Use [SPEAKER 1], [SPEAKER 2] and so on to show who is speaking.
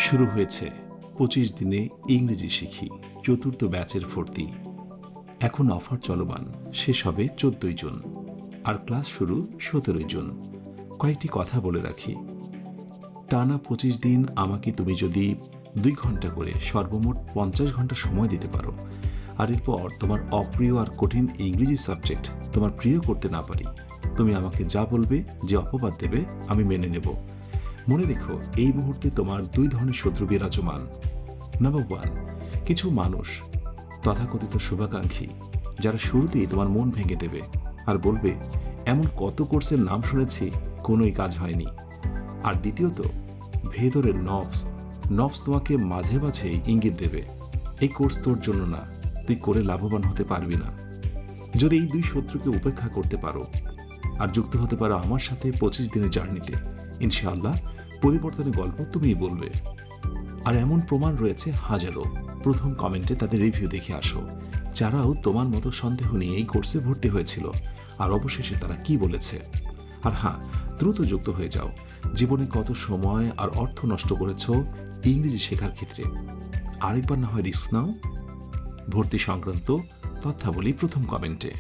[SPEAKER 1] শুরু হয়েছে 25 দিনে ইংরেজি শিখি চতুর্থ ব্যাচের ভর্তি। এখন অফার চলমান, শেষ হবে 14 জুন, আর ক্লাস শুরু 17 জুন। কয়েকটি কথা বলে রাখি, টানা 25 দিন আমাকে তুমি যদি 2 ঘন্টা করে সর্বমোট 50 ঘন্টা সময় দিতে পারো, আর এরপর তোমার অপ্রিয় আর কঠিন ইংরেজি সাবজেক্ট তোমার প্রিয় করতে না পারি, তুমি আমাকে যা বলবে, যে অপবাদ দেবে, আমি মেনে নেব। মনে রেখো, এই মুহূর্তে তোমার 2 ধরনের শত্রু বিরাজমান। নাম্বার 1, কিছু মানুষ, তথাকথিত শুভাকাঙ্ক্ষী, যারা শুরুতেই তোমার মন ভেঙে দেবে আর বলবে এমন কত কোর্সের নাম শুনেছি, কোনোই কাজ হয়নি। আর দ্বিতীয়ত, ভেতরের নবস তোমাকে মাঝে মাঝে ইঙ্গিত দেবে, এই কোর্স তোর জন্য না, তুই করে লাভবান হতে পারবি না। যদি এই 2 শত্রুকে উপেক্ষা করতে পারো আর যুক্ত হতে পারো আমার সাথে 25 দিনের জার্নিতে, ইনশাআল্লাহ পরিবর্তনের গল্প তুমিই বলবে। আর এমন প্রমাণ রয়েছে হাজারো। প্রথম কমেন্টে তাদের রিভিউ দেখে আসো, যারাও তোমার মতো সন্দেহ নিয়ে এই কোর্সে ভর্তি হয়েছিল, আর অবশেষে তারা কি বলেছে। আর হ্যাঁ, দ্রুত যুক্ত হয়ে যাও। জীবনে কত সময় আর অর্থ নষ্ট করেছ ইংরেজি শেখার ক্ষেত্রে, আরেকবার না হয় রিস্ক নাও। ভর্তি সংক্রান্ত তথ্যাবলী প্রথম কমেন্টে।